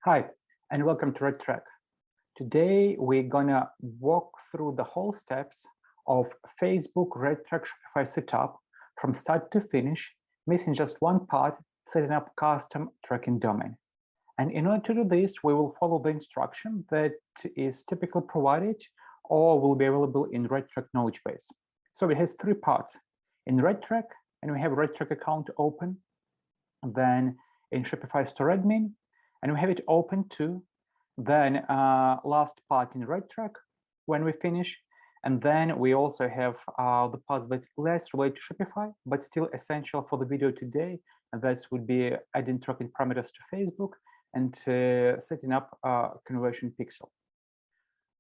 Hi, and welcome to RedTrack. Today, we're gonna walk through the whole steps of Facebook RedTrack Shopify setup from start to finish, missing just one part, setting up custom tracking domain. And in order to do this, we will follow the instruction that is typically provided or will be available in RedTrack knowledge base. So it has three parts. In RedTrack, and we have a RedTrack account open, then in Shopify store admin, and we have it open too. Then last part in RedTrack when we finish, and then we also have the parts that less relate to Shopify, but still essential for the video today, and that would be adding tracking parameters to Facebook and setting up a conversion pixel.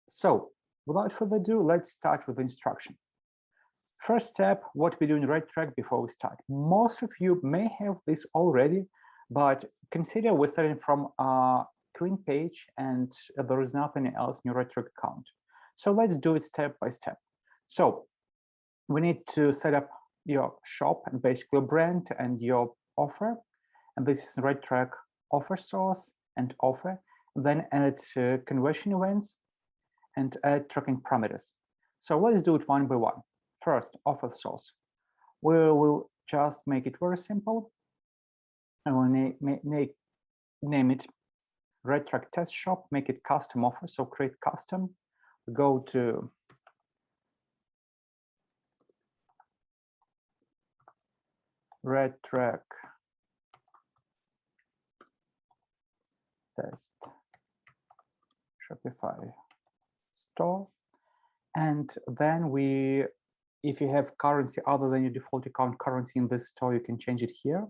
So without further ado, let's start with the instruction. First step, what we do in RedTrack before we start. Most of you may have this already, but consider we're starting from a clean page and there is nothing else in your RedTrack account. So let's do it step by step. So we need to set up your shop and basically your brand and your offer. And this is RedTrack offer source and offer. Then add conversion events and add tracking parameters. So let's do it one by one. First, offer source. We will just make it very simple. I will name it RedTrack test shop, make it custom offer, so create custom. Go to RedTrack test Shopify store. And then if you have currency other than your default account currency in this store, you can change it here.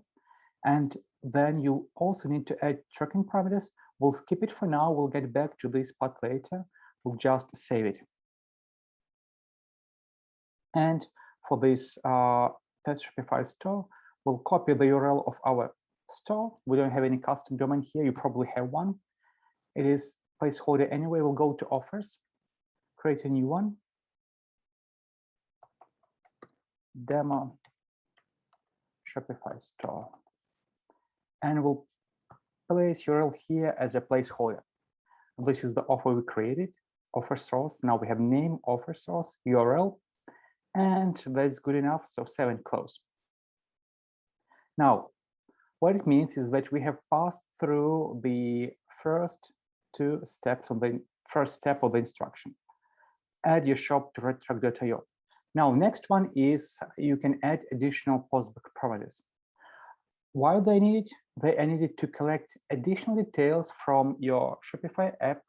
And then you also need to add tracking parameters. We'll skip it for now. We'll get back to this part later. We'll just save it. And for this test Shopify store, we'll copy the URL of our store. We don't have any custom domain here. You probably have one. It is placeholder anyway. We'll go to offers, create a new one. Demo Shopify store. And we'll place URL here as a placeholder. This is the offer we created, offer source. Now we have name, offer source, URL, and that's good enough. So save and close. Now, what it means is that we have passed through the first two steps of the first step of the instruction. Add your shop to RedTrack.io. Now, next one is you can add additional postback parameters. Why they need it? They are needed to collect additional details from your Shopify app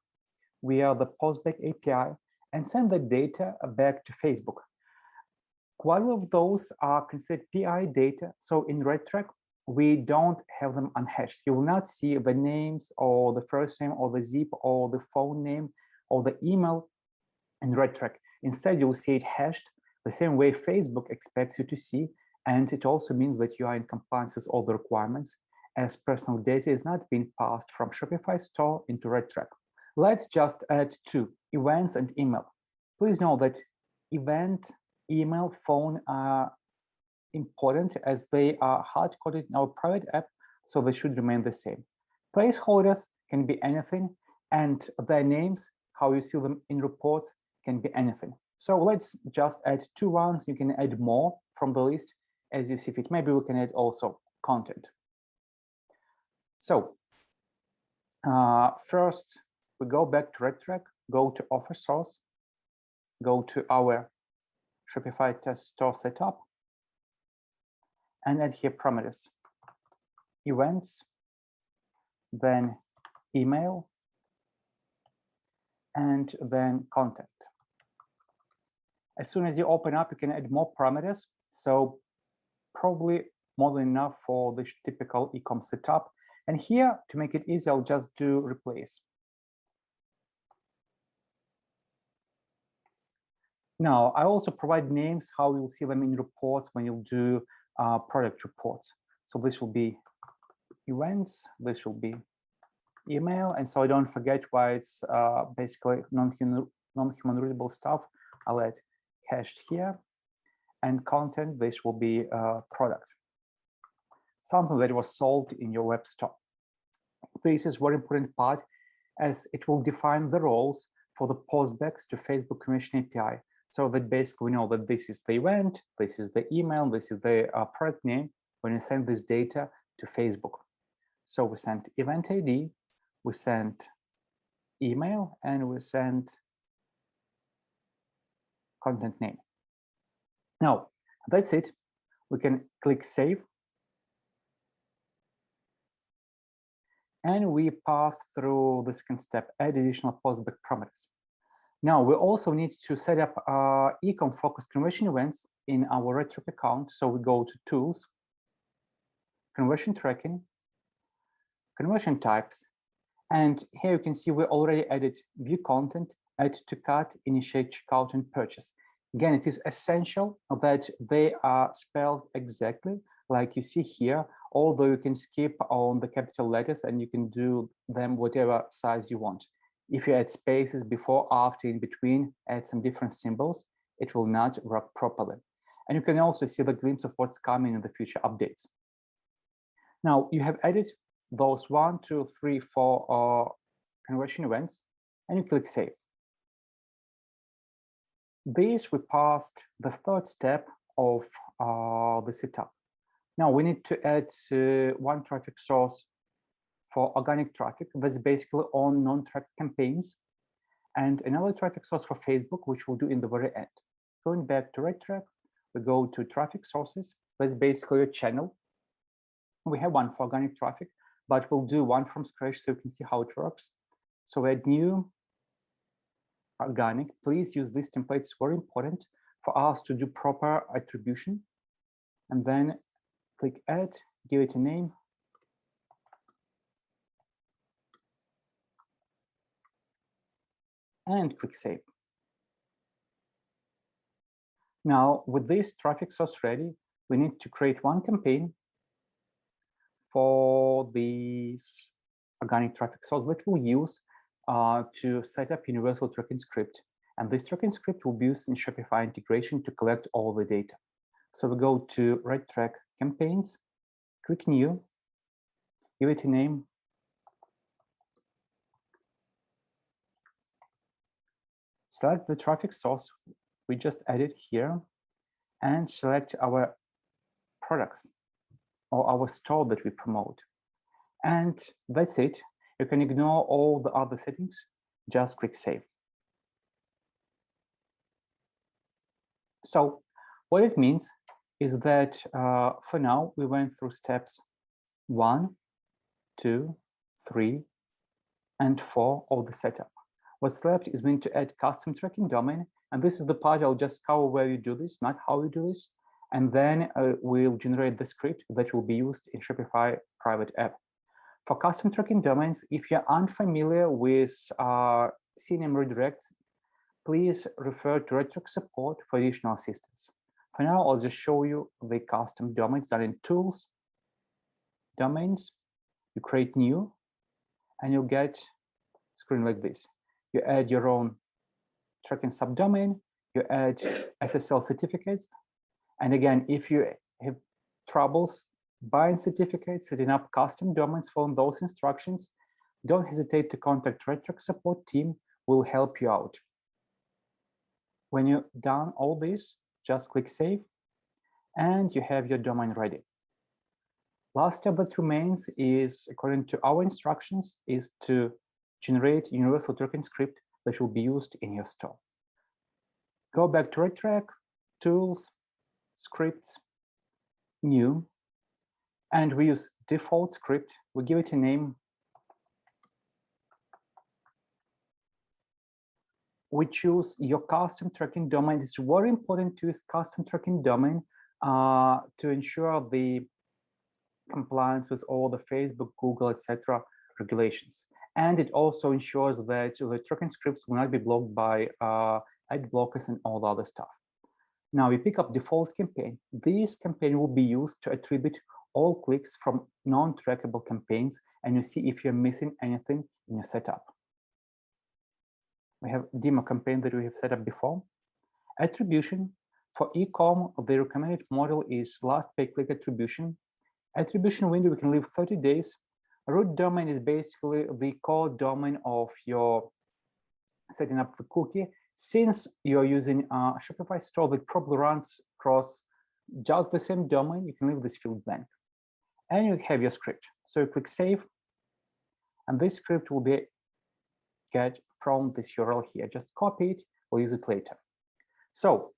via the postback API and send the data back to Facebook. Quite a lot of those are considered PI data. So in RedTrack, we don't have them unhashed. You will not see the names or the first name or the zip or the phone name or the email in RedTrack. Instead, you'll see it hashed the same way Facebook expects you to see. And it also means that you are in compliance with all the requirements as personal data is not being passed from Shopify store into RedTrack. Let's just add two, events and email. Please know that event, email, phone are important as they are hard-coded in our private app, so they should remain the same. Placeholders can be anything, and their names, how you see them in reports, can be anything. So let's just add two ones. You can add more from the list as you see fit. Maybe we can add also content. So first, we go back to RedTrack, go to offer source, go to our Shopify test store setup, and add here parameters, events, then email, and then content. As soon as you open up, you can add more parameters. So probably more than enough for the typical eCommerce setup. And here, to make it easy, I'll just do replace. Now, I also provide names, how you'll see them in reports when you do product reports. So this will be events, this will be email. And so I don't forget why it's basically non-human readable stuff. I'll add hashed here. And content, this will be product, something that was sold in your web store. This is a very important part, as it will define the roles for the postbacks to Facebook Commission API. So that basically we know that this is the event, this is the email, this is the product name when you send this data to Facebook. So we send event ID, we send email, and we send content name. Now, that's it. We can click Save. And we pass through the second step, add additional postback parameters. Now, we also need to set up e-com focused conversion events in our RedTrack account. So we go to Tools, Conversion Tracking, Conversion Types. And here you can see we already added View Content, Add to Cart, Initiate Checkout, and Purchase. Again, it is essential that they are spelled exactly like you see here, although you can skip on the capital letters and you can do them whatever size you want. If you add spaces before, after, in between, add some different symbols, it will not work properly. And you can also see the glimpse of what's coming in the future updates. Now, you have added those 1, 2, 3, 4 conversion events, and you click Save. This we passed the third step of the setup. Now we need to add one traffic source for organic traffic that's basically on non-tracked campaigns, and another traffic source for Facebook, which we'll do in the very end. Going back to RedTrack, we go to traffic sources. That's basically a channel. We have one for organic traffic, but we'll do one from scratch so you can see how it works. So add new organic. Please use this template. It's very important for us to do proper attribution. And then click Add, give it a name. And click Save. Now, with this traffic source ready, we need to create one campaign for this organic traffic source that we'll use to set up universal tracking script. And this tracking script will be used in Shopify integration to collect all the data. So we go to RedTrack campaigns, click New, give it a name. Select the traffic source we just added here and select our product or our store that we promote. And that's it. You can ignore all the other settings, just click Save. So what it means is that for now, we went through steps 1, 2, 3, and 4 of the setup. What's left is we need to add custom tracking domain. And this is the part I'll just cover where you do this, not how you do this. And then we'll generate the script that will be used in Shopify private app. For custom tracking domains, if you're unfamiliar with CNAME redirects, please refer to RedTrack support for additional assistance. For now, I'll just show you the custom domains that are in Tools, Domains. You create new, and you'll get a screen like this. You add your own tracking subdomain, you add SSL certificates. And again, if you have troubles buying certificates, setting up custom domains, following those instructions, don't hesitate to contact RedTrack support team. We'll help you out. When you're done all this, just click Save, and you have your domain ready. Last step that remains is, according to our instructions, is to generate universal tracking script that will be used in your store. Go back to RedTrack, Tools, Scripts, New, and we use default script. We give it a name. We choose your custom tracking domain. It's very important to use custom tracking domain to ensure the compliance with all the Facebook, Google, etc. regulations. And it also ensures that the tracking scripts will not be blocked by ad blockers and all the other stuff. Now we pick up default campaign. This campaign will be used to attribute all clicks from non-trackable campaigns, and you see if you're missing anything in your setup. We have demo campaign that we have set up before. Attribution for e-com, the recommended model is last pay click attribution. Attribution window, we can leave 30 days. Root domain is basically the core domain of your setting up the cookie. Since you're using a Shopify store that probably runs across just the same domain, you can leave this field blank. And you have your script. So you click save, and this script will be get from this URL here. Just copy it or use it later. So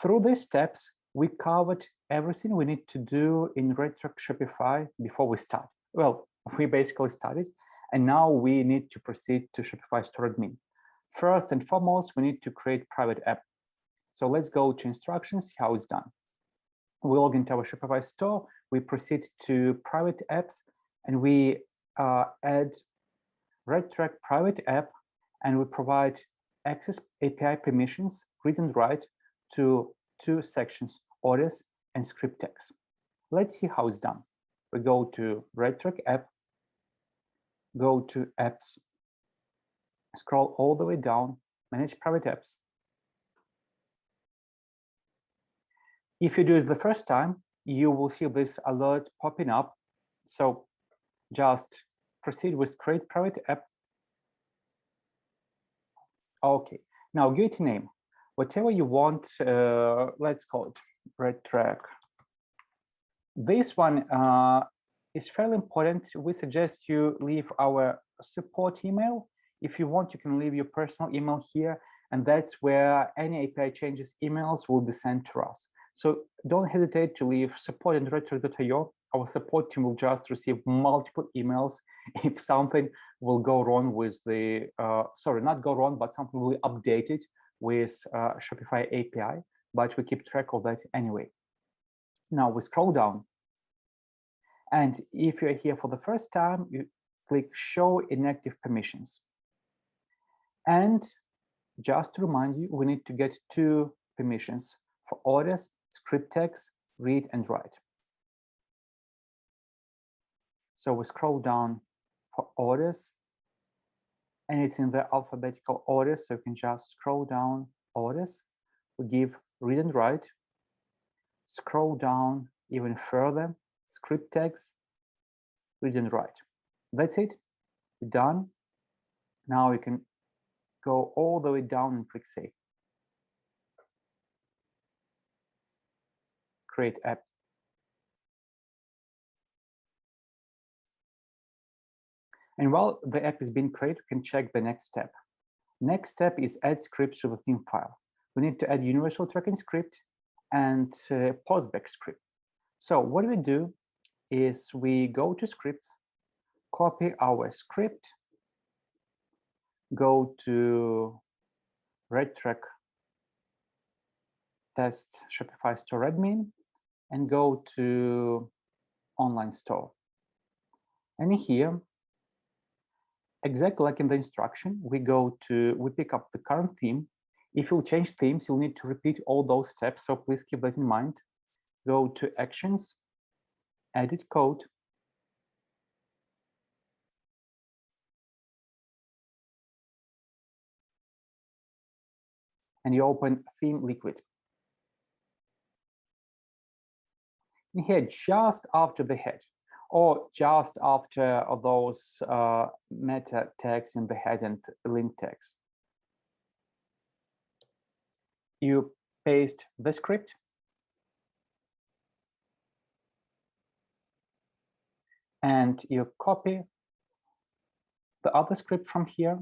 through these steps, we covered everything we need to do in RedTrack Shopify before we start. Well, we basically started, and now we need to proceed to Shopify Store Admin. First and foremost, we need to create private app. So let's go to instructions, see how it's done. We log into our Shopify store, we proceed to private apps, and we add RedTrack private app, and we provide access API permissions, read and write, to two sections, orders and script tags. Let's see how it's done. We go to RedTrack app, go to apps, scroll all the way down, manage private apps. If you do it the first time, you will see this alert popping up. So just proceed with create private app. Okay, now give it a name. Whatever you want, let's call it RedTrack. This one is fairly important. We suggest you leave our support email. If you want, you can leave your personal email here, and that's where any API changes emails will be sent to us. So don't hesitate to leave support at RedTrack.io. Our support team will just receive multiple emails if something will go wrong with the, sorry, not go wrong, but something will be updated with Shopify API, but we keep track of that anyway. Now we scroll down, and if you're here for the first time, you click show inactive permissions. And just to remind you, we need to get two permissions for orders, script tags, read and write. So we scroll down for orders, and it's in the alphabetical order, so you can just scroll down orders. We give read and write, scroll down even further, script tags, read and write. That's it, done. Now you can go all the way down and click save. Create app. And while the app is being created, you can check the next step. Next step is add scripts to the theme file. We need to add universal tracking script and postback script. So what we do is we go to scripts, copy our script, go to RedTrack test Shopify store admin, and go to online store. And here, exactly like in the instruction, we pick up the current theme. If you'll change themes, you'll need to repeat all those steps, so please keep that in mind. Go to actions, edit code, and you open theme liquid. And here, just after the head, or just after those meta tags in the head and link tags, you paste the script, and you copy the other script from here.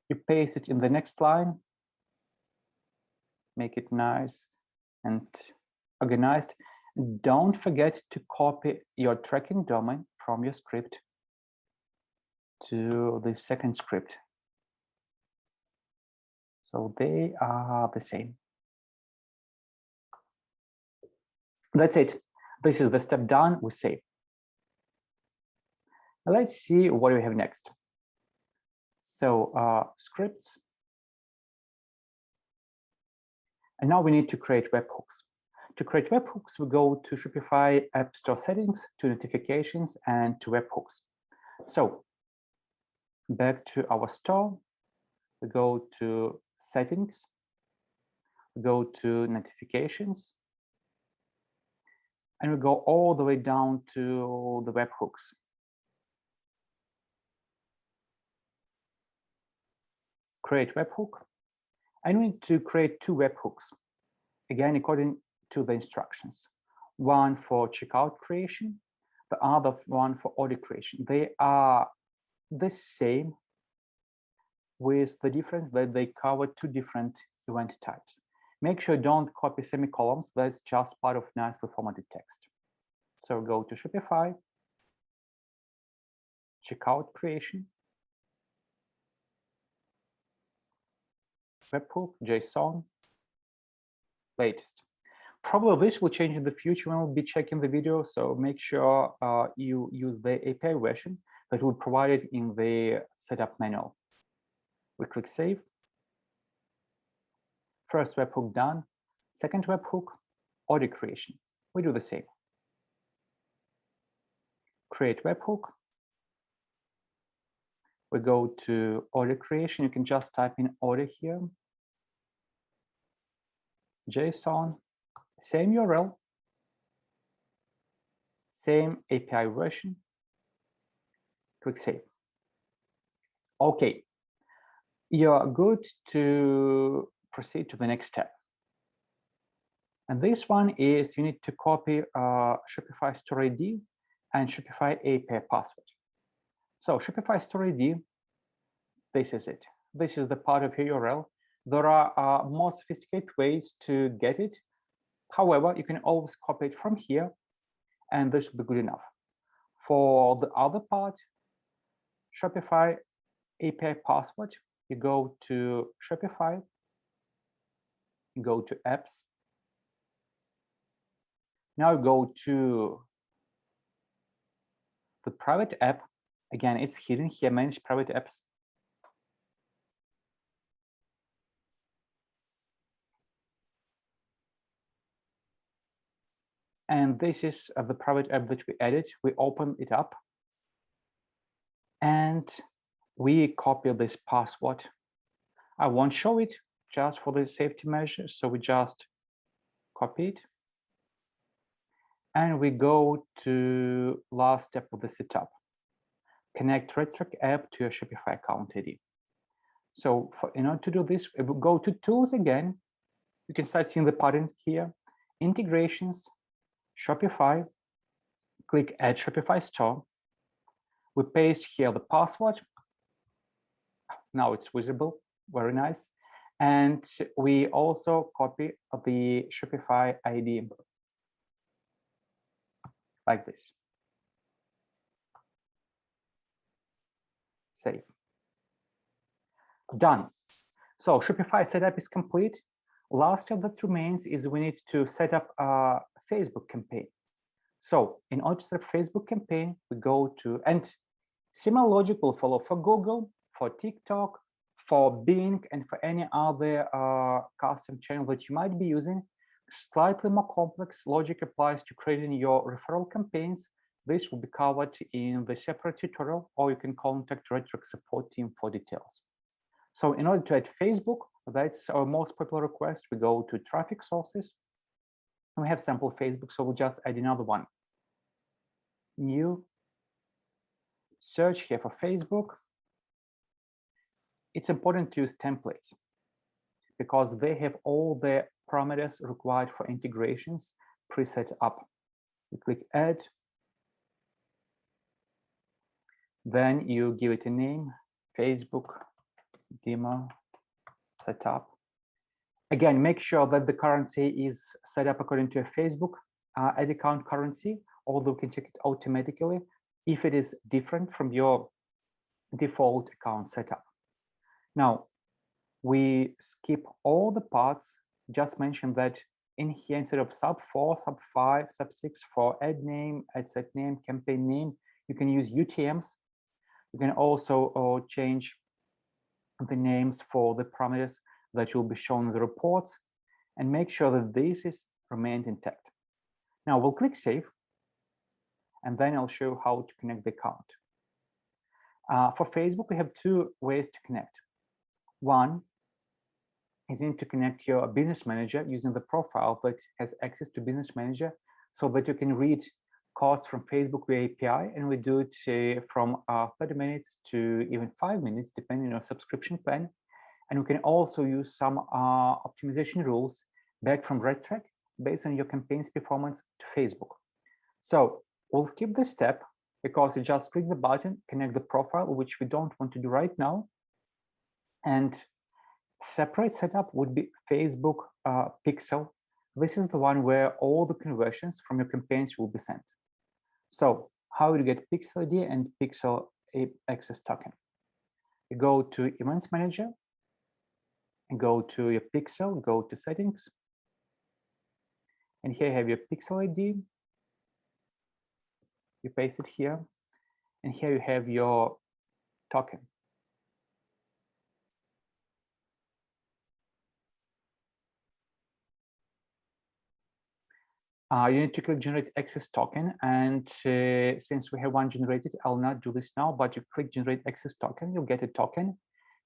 You paste it in the next line, make it nice and organized. Don't forget to copy your tracking domain from your script to the second script. So they are the same. That's it. This is the step done. We save. Let's see what we have next. So scripts. And now we need to create webhooks. To create webhooks, we go to Shopify App Store settings, to notifications, and to webhooks. So back to our store, we go to settings, we go to notifications, and we go all the way down to the webhooks. Create webhook, and we need to create 2 webhooks, again according to the instructions. One for checkout creation, the other one for order creation. They are the same, with the difference that they cover 2 different event types. Make sure don't copy semicolons. That's just part of nicely formatted text. So go to Shopify, checkout creation, webhook, JSON, latest. Probably this will change in the future when we'll be checking the video, so make sure you use the API version that will be provided in the setup manual. We click Save. First webhook done. Second webhook, order creation. We do the same. Create webhook. We go to order creation. You can just type in order here. JSON, same URL, same API version. Click Save. Okay, you're good to proceed to the next step. And this one is you need to copy Shopify Store ID and Shopify API password. So Shopify Store ID, this is it. This is the part of your URL. There are more sophisticated ways to get it. However, you can always copy it from here, and this will be good enough. For the other part, Shopify API password, you go to Shopify, you go to apps. Now go to the private app. Again, it's hidden here, manage private apps. And this is the private app that we added. We open it up and we copy this password. I won't show it just for the safety measures, so we just copy it. And we go to last step of the setup. Connect RedTrack app to your Shopify account ID. So in order to do this, we will go to Tools again. You can start seeing the patterns here. Integrations, Shopify, click Add Shopify Store. We paste here the password. Now it's visible, very nice. And we also copy the Shopify ID like this. Save. Done. So Shopify setup is complete. Last step that remains is we need to set up a Facebook campaign. So in order to set up a Facebook campaign, we go to, and similar logic will follow for Google, for TikTok, for Bing, and for any other custom channel that you might be using. Slightly more complex logic applies to creating your referral campaigns. This will be covered in the separate tutorial, or you can contact RedTrack support team for details. So in order to add Facebook, that's our most popular request. We go to traffic sources. And we have sample Facebook, so we'll just add another one. New, search here for Facebook. It's important to use templates because they have all the parameters required for integrations preset up. You click Add. Then you give it a name, Facebook demo setup. Again, make sure that the currency is set up according to a Facebook ad account currency, although you can check it automatically if it is different from your default account setup. Now, we skip all the parts. Just mention that in here, instead of sub 4, sub 5, sub 6 for ad name, ad set name, campaign name, you can use UTMs. You can also change the names for the parameters that will be shown in the reports, and make sure that this is remained intact. Now we'll click Save, and then I'll show you how to connect the account. For Facebook, we have 2 ways to connect. One is you need to connect your business manager using the profile that has access to business manager. so that you can read costs from Facebook via API, and we do it from 30 minutes to even 5 minutes, depending on your subscription plan. And we can also use some optimization rules back from RedTrack based on your campaign's performance to Facebook. So we'll skip this step because you just click the button, connect the profile, which we don't want to do right now. And separate setup would be Facebook pixel. This is the one where all the conversions from your campaigns will be sent. So how do you get pixel ID and pixel access token? You go to Events Manager, go to your pixel, go to Settings, and here you have your pixel ID. You paste it here, and here you have your token. You need to click Generate Access Token, and since we have one generated, I'll not do this now, but you click Generate Access Token, you'll get a token,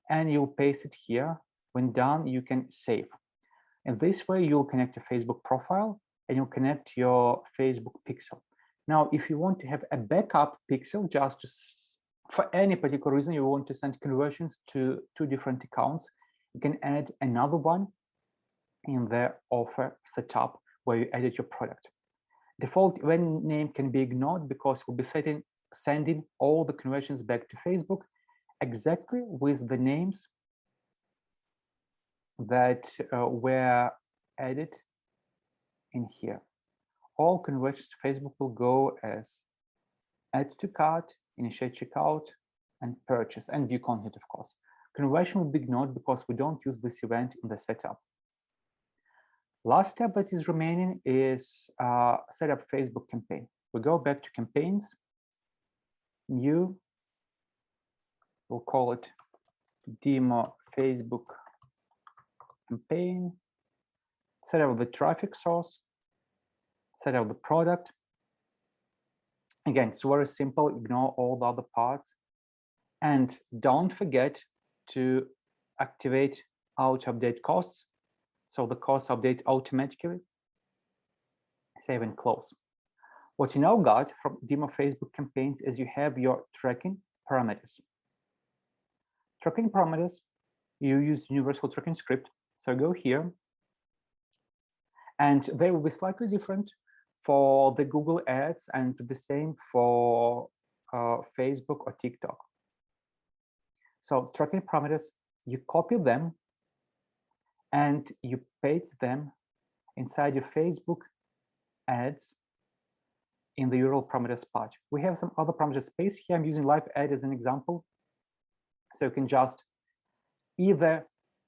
and you'll paste it here. When done, you can save. And this way, you'll connect a Facebook profile, and you'll connect your Facebook pixel. Now, if you want to have a backup pixel, just to, for any particular reason, you want to send conversions to 2 different accounts, you can add another one in the offer setup where you edit your product. Default event name can be ignored because we'll be sending all the conversions back to Facebook exactly with the names that were added in here. All conversions to Facebook will go as add to cart, initiate checkout, and purchase, and view content, of course. Conversion will be ignored because we don't use this event in the setup. Last step that is remaining is set up Facebook campaign. We go back to campaigns, new, we'll call it demo Facebook campaign, set up the traffic source, set up the product. Again, it's very simple, ignore all the other parts. And don't forget to activate auto update costs. So the costs update automatically, save and close. What you now got from demo Facebook campaigns is you have your tracking parameters. Tracking parameters, you use universal tracking script. So go here, and they will be slightly different for the Google ads and the same for Facebook or TikTok. So tracking parameters, you copy them and you paste them inside your Facebook ads in the URL parameters part. We have some other parameter space here. I'm using live ad as an example. So you can just either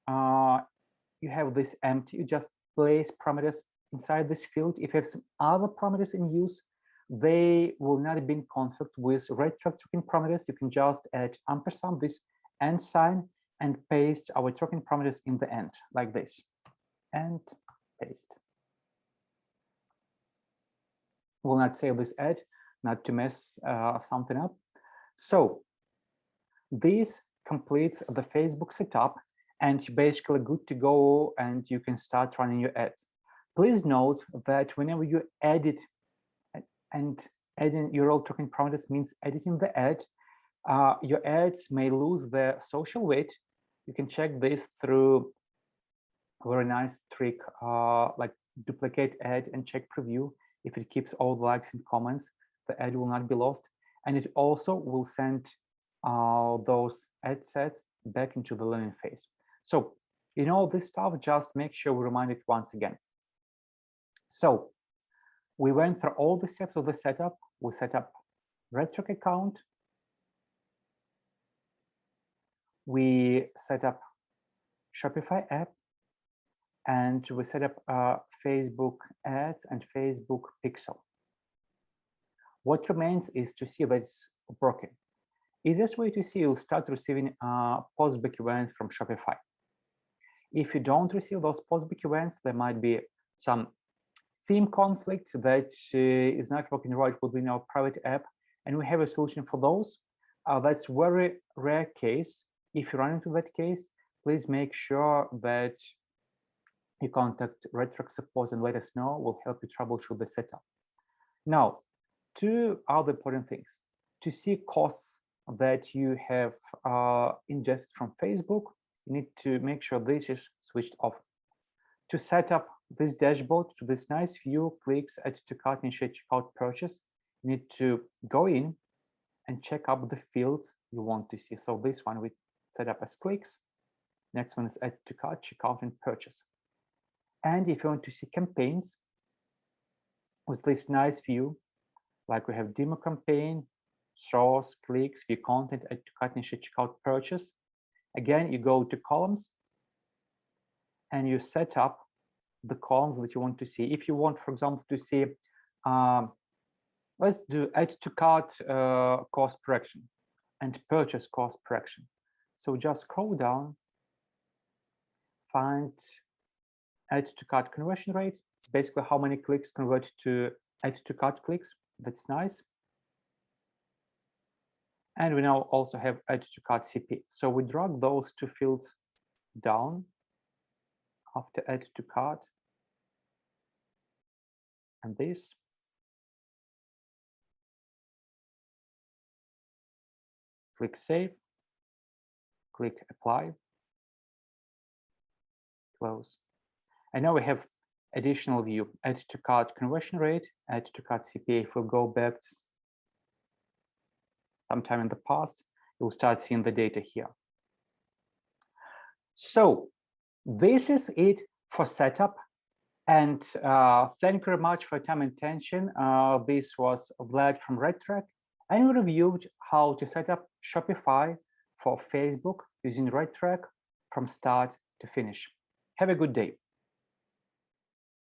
you have this empty, you just place parameters inside this field. If you have some other parameters in use, they will not be in conflict with RedTrack tracking parameters. You can just add ampersand, this and sign, and paste our tracking parameters in the end, like this, and paste. Will not save this ad, not to mess something up. So this completes the Facebook setup, and you're basically good to go, and you can start running your ads. Please note that whenever you edit, and adding URL tracking parameters means editing the ad, your ads may lose their social weight. You can check this through a very nice trick like duplicate ad and check preview. If it keeps all the likes and comments, the ad will not be lost. And it also will send those ad sets back into the learning phase. So, you know, this stuff, just make sure we remind it once again. So we went through all the steps of the setup. We set up RedTrack account. We set up Shopify app, and we set up Facebook ads and Facebook pixel. What remains is to see that it's working. Easiest way to see, you'll start receiving post-back events from Shopify. If you don't receive those post-back events, there might be some theme conflict that is not working right within our private app, and we have a solution for those. That's very rare case. If you run into that case, please make sure that you contact RedTrack support and let us know. We'll help you troubleshoot the setup. Now, two other important things. To see costs that you have ingested from Facebook, you need to make sure this is switched off. To set up this dashboard to this nice view, clicks, add to cart, initiate checkout, purchase, you need to go in and check up the fields you want to see. So this one we set up as clicks. Next one is add to cart, checkout, and purchase. And if you want to see campaigns with this nice view, like we have demo campaign, source, clicks, view content, add to cart, initiate checkout, purchase. Again, you go to columns and you set up the columns that you want to see. If you want, for example, to see, let's do add to cart cost per action and purchase cost per action. So just scroll down, find add to cart conversion rate. It's basically how many clicks convert to add to cart clicks. That's nice. And we now also have add to cart CP. So we drag those two fields down after add to cart and this. Click save, click apply, close. And now we have additional view, add to cart conversion rate, add to cart CPA. If we'll go back sometime in the past, you'll start seeing the data here. So this is it for setup. And thank you very much for your time and attention. This was Vlad from RedTrack, and we reviewed how to set up Shopify for Facebook using RedTrack from start to finish. Have a good day.